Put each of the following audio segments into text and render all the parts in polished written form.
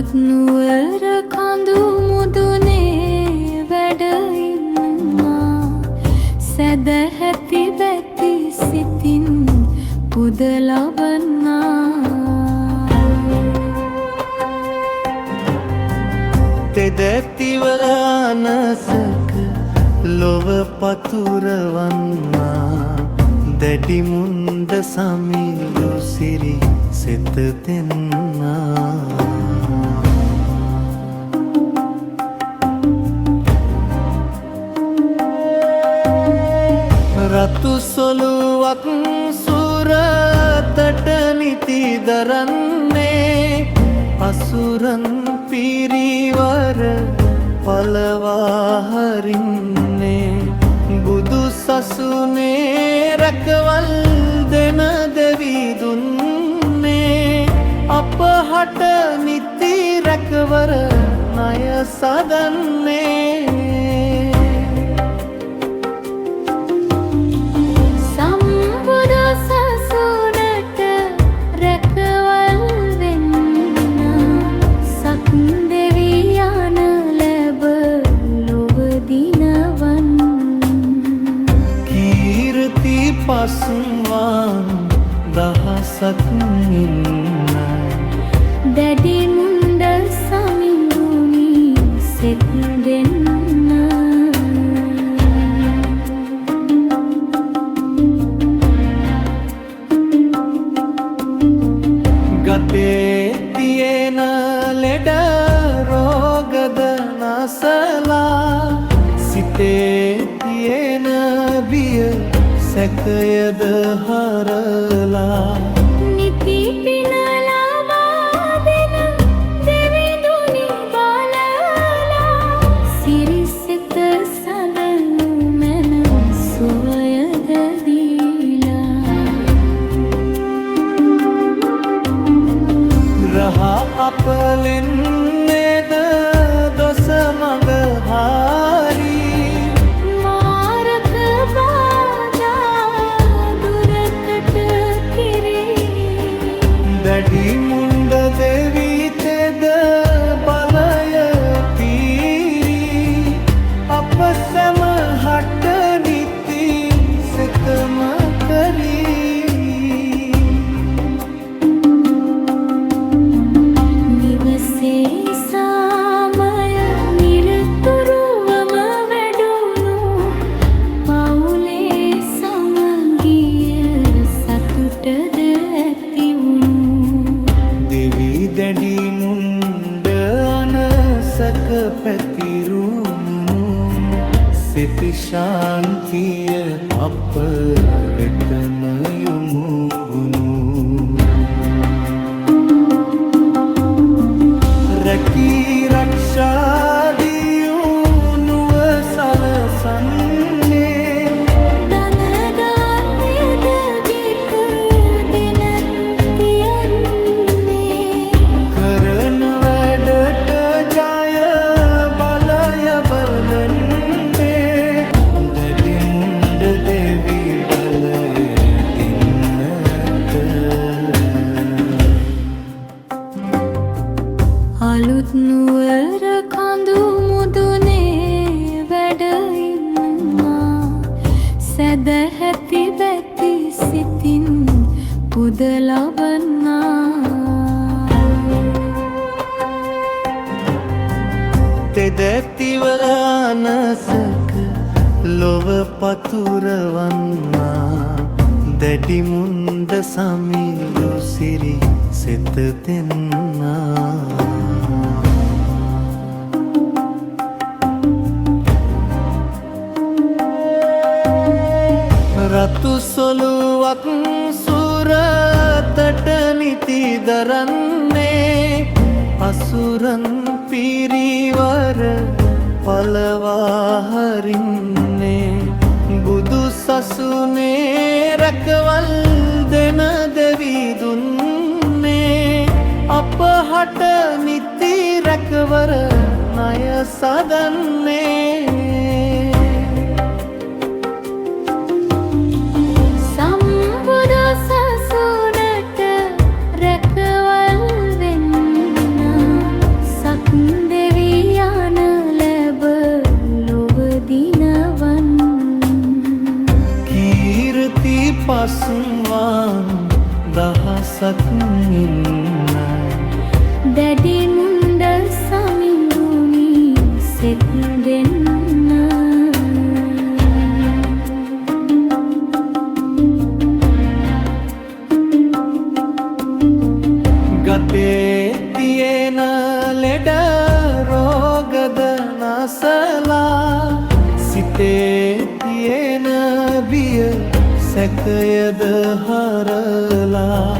අලුත් නුවර කඳු මුදුනේ වැඩ ඉන්නා සැදැහැති බැති සිතින් පුද ලබන්නා තෙදැතිවල අනසක ලොව පතුරවන්නා දැඩි මුන්ද සමිඳු සිරි සිත දෙන්නා රතු සොළුවක් සුරතට නිති දරන්නේ අසුරන් පිරිවර පලවා හරින්නේ බුදු සසුනේ රැකවල් දෙන දෙවිදුන්නේ අප හට නිති රැකවර ණය සදන්නේ පසුවන් දහසක් ඉන්න දැඩි මුන්ද සමිඳුනි සෙත් දෙන්න ගතේ තියෙන ලෙඩ රෝගද නසලා සිතේ තියෙන බිය සැකයද හරලා නිති පින ලබා දෙන දෙවිඳුනි බලලා සිරිසිත සලනු මැන සුවයද දීලා රහ අපලෙන් නේද දොස මඟ හරි දැඩි මුන්ද දෙවි තෙද බලය පීරි අප සැම හට නිති සිතම කරී නිවසේ සාමය නිරතුරුවම වැඩුණු පවුලේ සමගිය සතුටද දැඩි මුන්ද අනසක පැතිරුණු සිති ශාන්තිය අප වෙතම යොමුුණු රැකී රක්ෂාදියුණුව සලසන්නේ අලුත් නුවර කඳු මුදුනේ වැඩ ඉන්නා සැදැහැති බැති සිතින් පුද ලබන්නා තෙදැතිවල අනසක ලොව පතුරවන්නා දැඩි මුන්ද සමිඳු සිරි සිත දෙන්නා රතු සොළුවක් සුරතට නිති දරන්නේ අසුරන් පිරිවර පලවා හරින්නේ බුදු සසුනේ රැකවල් දෙන දෙවිදුන්නේ අප හට නිති රැකවර ණය සදන්නේ සසුනට රැකවල් වෙන්න පසුවන් දහසක් ඉන්න දැඩි මුන්ද සමිඳුනි සෙත් දෙන්න ගතේ තියෙන ලෙඩ රෝගද නසලා සිතේ තියෙන බිය සැකයද හරලා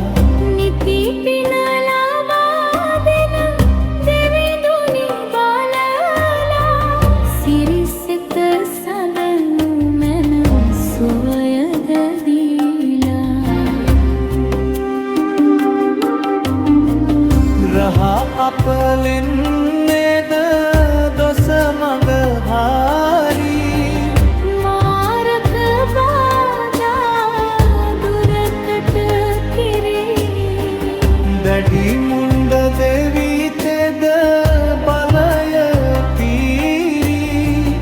නිති පිනලා දෙන දෙවිඳුනි බලලා සිරිසෙත සලනු මන සුවයද දීලා රහ අපලෙන් නේද දොස මඟ හාරී මාරක බාධා දුරකට කිරී දැඩි මුන්ද දෙවිතෙද බලය පීරී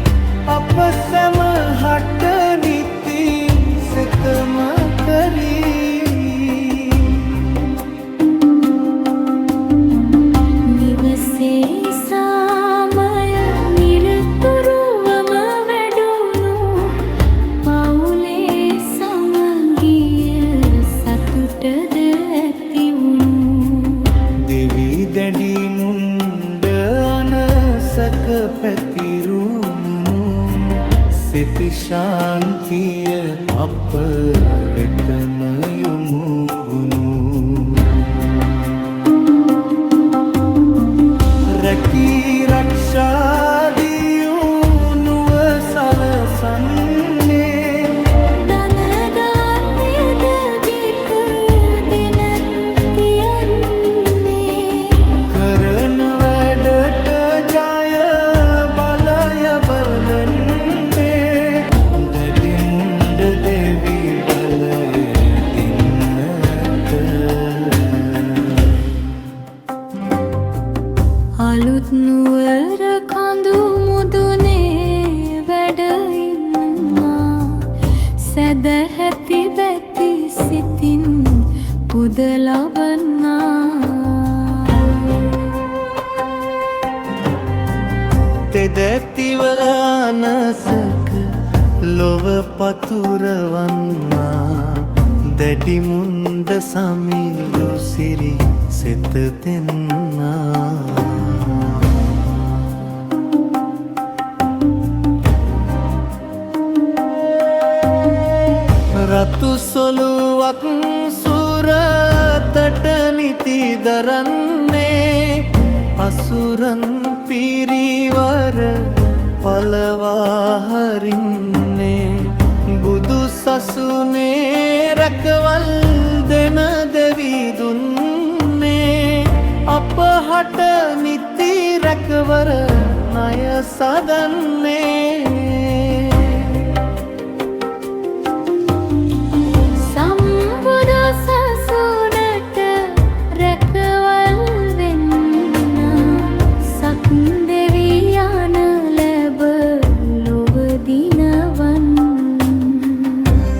අප සැම හට නිති සෙතම කරී නිවසේ සාමය නිරතුරුවම වැඩුණු පවුලේ සමගිය සතුටද ඇති වුණු දෙවි දැඩි මුන්ඩ අනසක පැතිරුණු සිති ශාන්තිය අප වෙතම යොමුගුණු රැකී රක්ෂාදියුණුව සලසන්නේ දනගාතයද ගිත දෙන කියන්නේ කරන වැඩට ජය බලය බලන්නේ දැඩි මුන්ඩ දෙවි බලය දින්නට අලුත් නුවර කඳු මුදුනේ වැඩ ඉන්නා සැදැහැති බැති සිතින් පුද ලබන්නා තෙදැතිව අනසක ලොව පතුරවන්නා දැඩි මුන්ද සමිඳු සිරි සෙත දෙන්නා රතු සොළුවක් සුරතට නිති දරන්නේ අසුරන් පිරිවර පලවා හරින්නේ බුදු සසුනේ රැකවල් දෙන දෙවිදුන්නේ අප හට නිති රැකවර ණය සදන්නේ සම්බුදු සසුනට රැකවල් වෙන්න සක් දෙවියන් ලැබ ලොව දිනවන්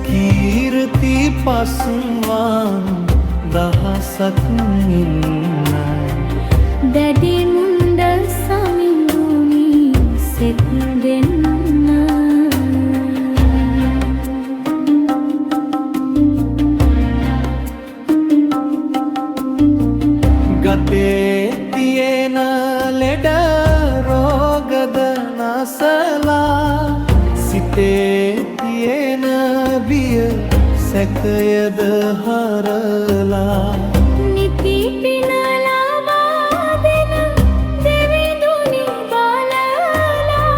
කීර්ති පසුවන් දහසක් ඉන්න දැඩි මුන්ද සමිඳුනි සෙත් දෙන්න ගතේ තියෙන ලෙඩ රෝගද නසලා සිතේ තියෙන බිය සැකයද හරලා නිති පිනලා දෙන දෙවිඳුනි බලලා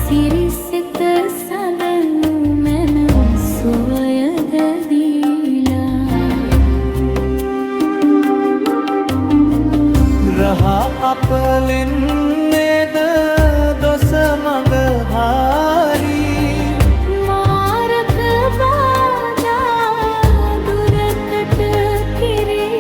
සිරිසෙත සලනු මන සුවයද දීලා රහ අපලෙන් නේද දොස මඟ හාරී මාරක බාධා දුරකට කිරී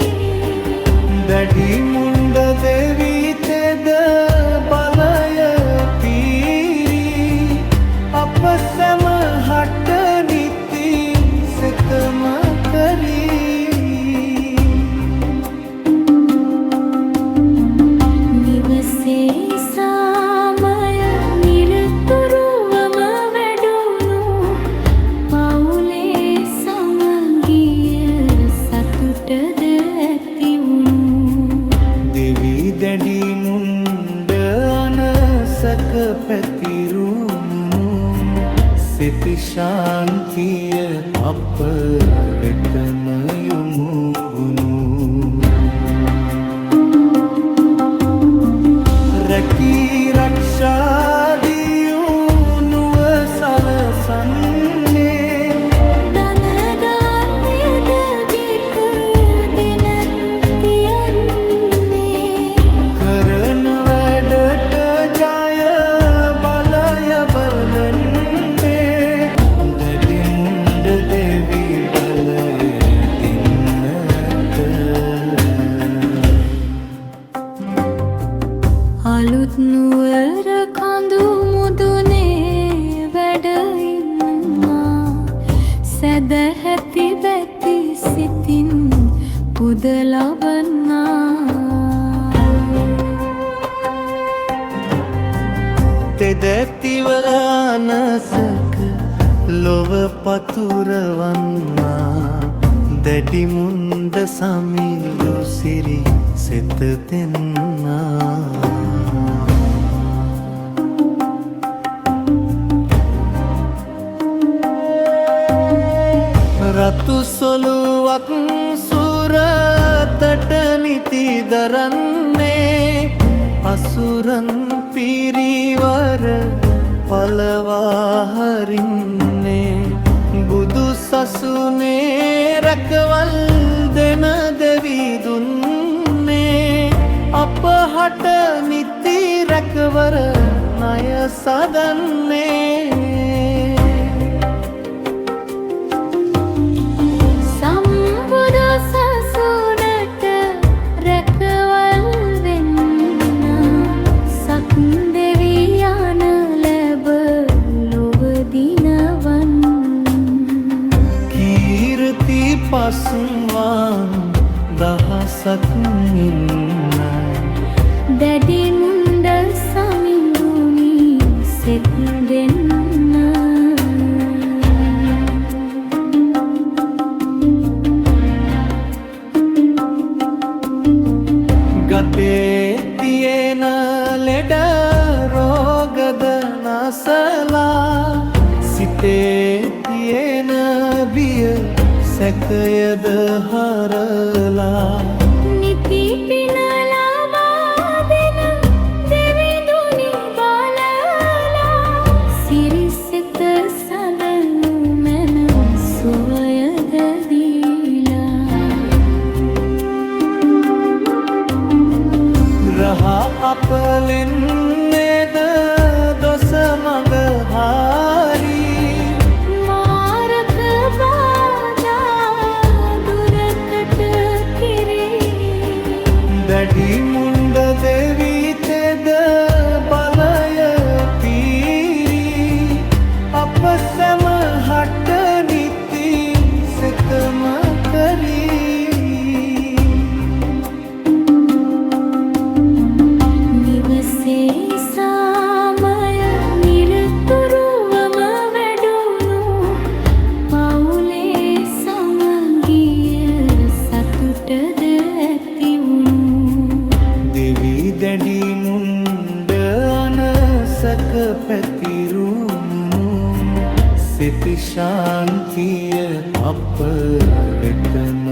ශාන්තිය අප වෙතම යොමුුණු රැකී රක්ෂාදියු නුව සලසන්නේ දනගාන්නේද ගික දෙන තියන්නේ කරන වැඩට ජය බලය බලන්නේ දැඩිමුණ්ඩ දෙවි බලය දින්නට අලුත් නුවර කඳු මුදුනේ වැඩ ඉන්නා සැදැහැති බැති සිතින් පුද ලබන්නා තෙදැතිව අනසක ලොව පතුරවන්නා දැඩිමුන්ද සමිඳු සිරි සෙත දෙන්නා රතු සොළුවක් සුරතට නිති දරන්නේ අසුරන් පිරිවර පලවාහරින්නේ බුදු සසුනේ රැකවල් දෙන දෙවිදුන්නේ අප හට නිති රැකවර ණය සදන්නේ සම්බුදු සසුනට රැකවල් වෙන්න සක් දෙවියන් ලැබ ලොව දිනවන් කීර්ති පසුවන් දහසක් ඉන්න දැඩි මුණ්ඩ සමිඳුනි සෙත් දෙන්න ගතේ තියෙන ලෙඩ රෝගද නසලා සිතේ තියෙන බිය සැකයද හරලා නිති පින ලබා දෙන දෙවිඳුනි බලලා සිරිසිත සලනු මැන සුවයද දීලා රහ අපලෙන් නේද දොස මඟ හාරී මාරක බාධා දුරකට කිරී දැඩි මුණ්ඩ දෙවි තෙද බලය පීරී අප සැම හට නිති සෙතම කරී නිවසේ සාමය නිරතුරුවම වැඩුණු පවුලේ සමගිය සතුටද ඇති වුණු දෙවි දැඩි මුණ්ඩ අනසක පැතිරුණු සිත ශාන්තිය අප වෙතම